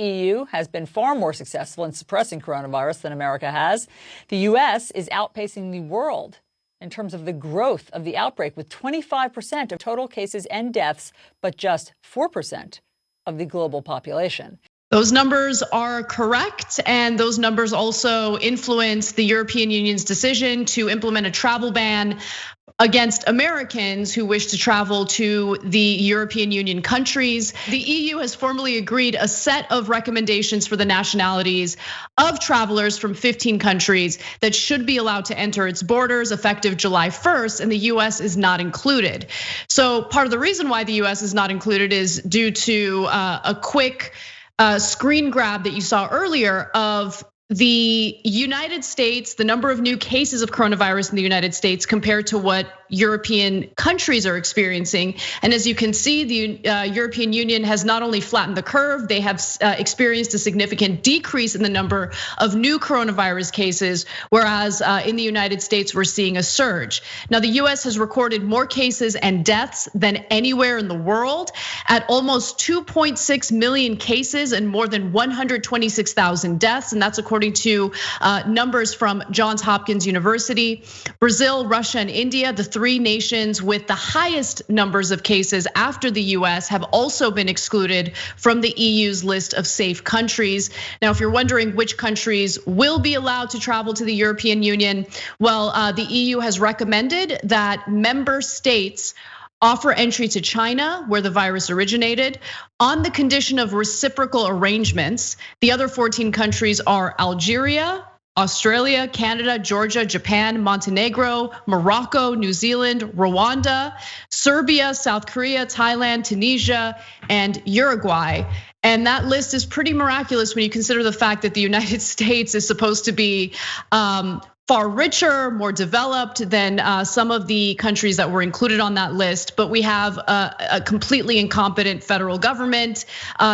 EU has been far more successful in suppressing coronavirus than America has. The US is outpacing the world in terms of the growth of the outbreak, with 25% of total cases and deaths, but just 4% of the global population. Those numbers are correct, and those numbers also influence the European Union's decision to implement a travel ban against Americans who wish to travel to the European Union countries. The EU has formally agreed a set of recommendations for the nationalities of travelers from 15 countries that should be allowed to enter its borders effective July 1st, and the US is not included. So part of the reason why the US is not included is due to a quick screen grab that you saw earlier of the United States, the number of new cases of coronavirus in the United States compared to what European countries are experiencing. And as you can see, the European Union has not only flattened the curve, they have experienced a significant decrease in the number of new coronavirus cases, whereas in the United States, we're seeing a surge. Now, the US has recorded more cases and deaths than anywhere in the world at almost 2.6 million cases and more than 126,000 deaths. And that's according to numbers from Johns Hopkins University. Brazil, Russia, and India, the three nations with the highest numbers of cases after the US, have also been excluded from the EU's list of safe countries. Now, if you're wondering which countries will be allowed to travel to the European Union, well, the EU has recommended that member states offer entry to China, where the virus originated, on the condition of reciprocal arrangements. The other 14 countries are Algeria, Australia, Canada, Georgia, Japan, Montenegro, Morocco, New Zealand, Rwanda, Serbia, South Korea, Thailand, Tunisia, and Uruguay. And that list is pretty miraculous when you consider the fact that the United States is supposed to be far richer, more developed than some of the countries that were included on that list. But we have a completely incompetent federal government,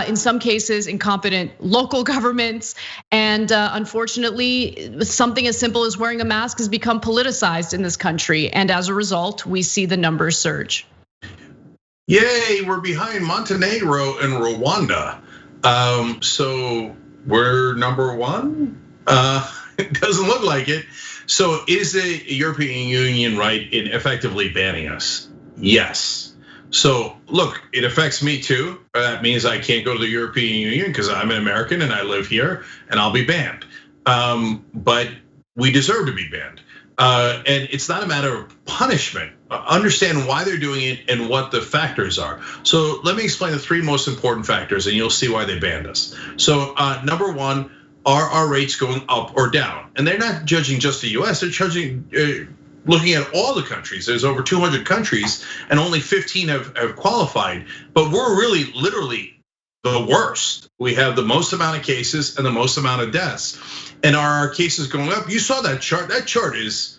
in some cases incompetent local governments. And unfortunately, something as simple as wearing a mask has become politicized in this country. And as a result, we see the numbers surge. Yay, we're behind Montenegro and Rwanda. So we're number one? It doesn't look like it. So is the European Union right in effectively banning us? Yes. So look, it affects me too. That means I can't go to the European Union because I'm an American and I live here and I'll be banned. But we deserve to be banned. And it's not a matter of punishment. Understand why they're doing it and what the factors are. So let me explain the three most important factors and you'll see why they banned us. So number one, are our rates going up or down? And they're not judging just the US, they're judging, looking at all the countries. There's over 200 countries and only 15 have qualified. But we're really literally the worst. We have the most amount of cases and the most amount of deaths. And are our cases going up? You saw that chart. That chart is,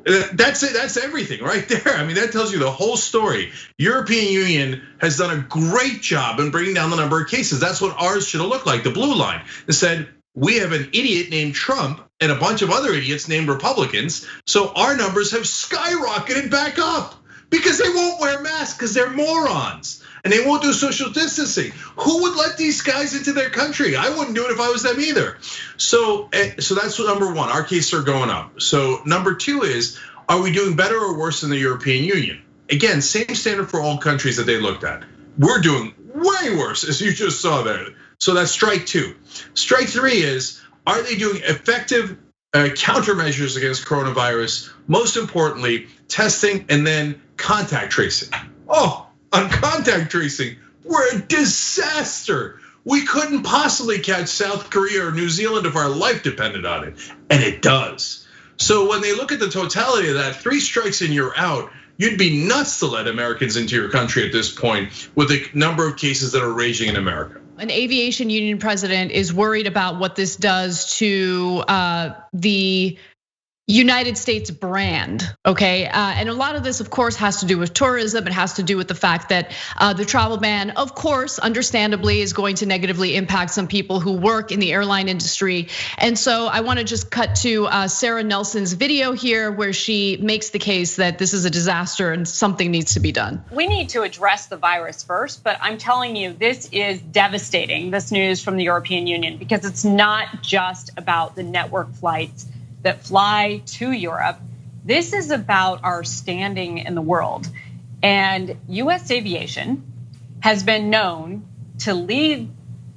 that's it, that's everything right there. I mean, that tells you the whole story. European Union has done a great job in bringing down the number of cases. That's what ours should have looked like, the blue line. It said, we have an idiot named Trump and a bunch of other idiots named Republicans. So our numbers have skyrocketed back up because they won't wear masks because they're morons. And they won't do social distancing. Who would let these guys into their country? I wouldn't do it if I was them either. So that's number one, our cases are going up. So number two is, are we doing better or worse than the European Union? Again, same standard for all countries that they looked at. We're doing way worse, as you just saw there. So that's strike two. Strike three is, are they doing effective countermeasures against coronavirus? Most importantly, testing and then contact tracing. On contact tracing, we're a disaster. We couldn't possibly catch South Korea or New Zealand if our life depended on it, and it does. So when they look at the totality of that, 3 strikes and you're out, you'd be nuts to let Americans into your country at this point with the number of cases that are raging in America. An aviation union president is worried about what this does to the United States brand, okay? And a lot of this, of course, has to do with tourism. It has to do with the fact that the travel ban, of course, understandably, is going to negatively impact some people who work in the airline industry. And so I wanna just cut to Sarah Nelson's video here, where she makes the case that this is a disaster and something needs to be done. We need to address the virus first, but I'm telling you, this is devastating, this news from the European Union, because it's not just about the network flights that fly to Europe. This is about our standing in the world. And US aviation has been known to lead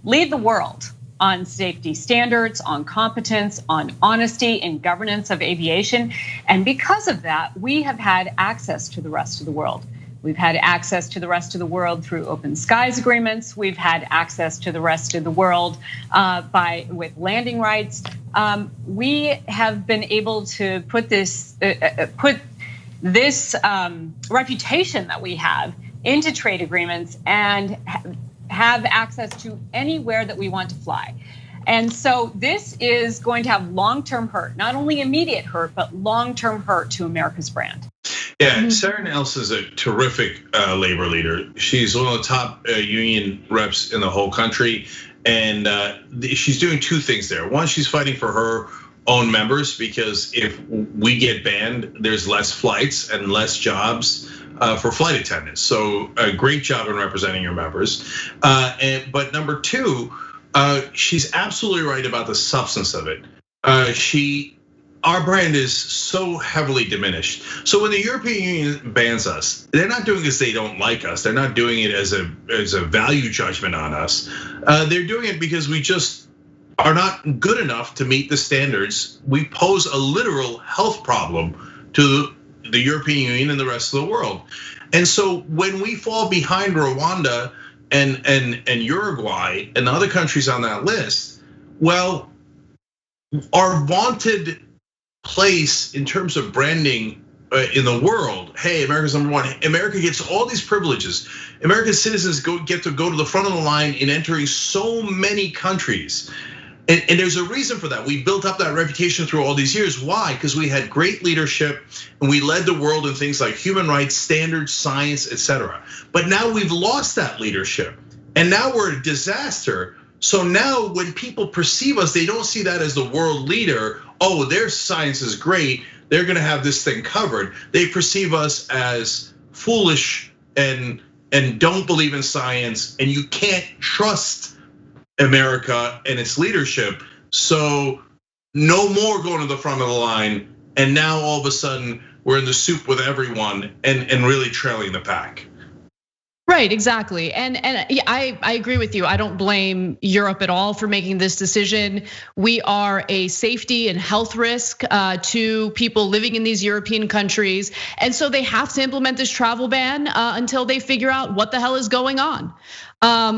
the world on safety standards, on competence, on honesty and governance of aviation. And because of that, we have had access to the rest of the world. We've had access to the rest of the world through open skies agreements. We've had access to the rest of the world with landing rights. We have been able to put this reputation that we have into trade agreements and have access to anywhere that we want to fly. And so this is going to have long-term hurt, not only immediate hurt, but long-term hurt to America's brand. Yeah, Sarah Nelson is a terrific labor leader. She's one of the top union reps in the whole country. And she's doing two things there. One, she's fighting for her own members, because if we get banned, there's less flights and less jobs for flight attendants. So a great job in representing your members. But number two, she's absolutely right about the substance of it. Our brand is so heavily diminished. So when the European Union bans us, they're not doing it because they don't like us. They're not doing it as a value judgment on us. They're doing it because we just are not good enough to meet the standards. We pose a literal health problem to the European Union and the rest of the world. And so when we fall behind Rwanda and Uruguay and the other countries on that list, well, our vaunted place in terms of branding in the world, hey, America's number one. America gets all these privileges. American citizens get to go to the front of the line in entering so many countries. And there's a reason for that. We built up that reputation through all these years. Why? Because we had great leadership and we led the world in things like human rights, standards, science, etc. But now we've lost that leadership and now we're a disaster. So now when people perceive us, they don't see that as the world leader. Oh, their science is great. They're gonna have this thing covered. They perceive us as foolish and don't believe in science, and you can't trust America and its leadership. So no more going to the front of the line. And now all of a sudden we're in the soup with everyone and really trailing the pack. Right, exactly. And I agree with you. I don't blame Europe at all for making this decision. We are a safety and health risk to people living in these European countries. And so they have to implement this travel ban until they figure out what the hell is going on.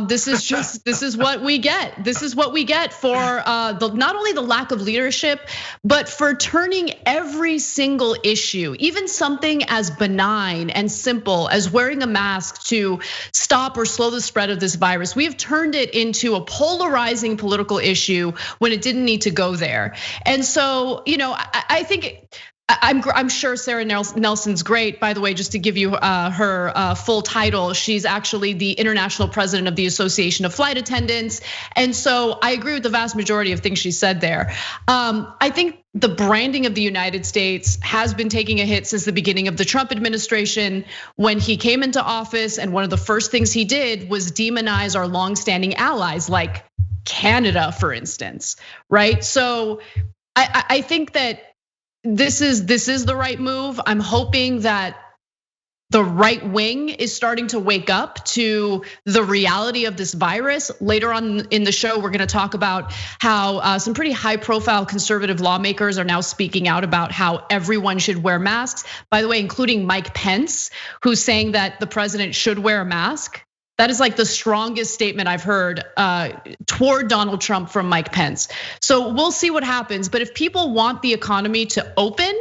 This is what we get. This is what we get for not only the lack of leadership, but for turning every single issue, even something as benign and simple as wearing a mask to stop or slow the spread of this virus. We have turned it into a polarizing political issue when it didn't need to go there. And so, I think I'm sure Sarah Nelson's great. By the way, just to give you her full title, she's actually the international president of the Association of Flight Attendants. And so I agree with the vast majority of things she said there. I think the branding of the United States has been taking a hit since the beginning of the Trump administration. When he came into office, and one of the first things he did was demonize our longstanding allies, like Canada, for instance, right? So I think that this is the right move. I'm hoping that the right wing is starting to wake up to the reality of this virus. Later on in the show, we're gonna talk about how some pretty high profile conservative lawmakers are now speaking out about how everyone should wear masks. By the way, including Mike Pence, who's saying that the president should wear a mask. That is like the strongest statement I've heard toward Donald Trump from Mike Pence. So we'll see what happens. But if people want the economy to open,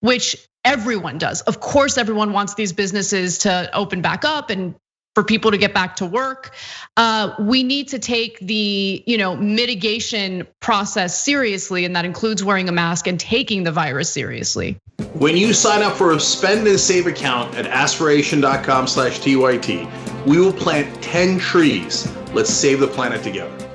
which everyone does, of course, everyone wants these businesses to open back up and for people to get back to work. We need to take the mitigation process seriously, and that includes wearing a mask and taking the virus seriously. When you sign up for a spend and save account at aspiration.com/TYT, we will plant 10 trees. Let's save the planet together.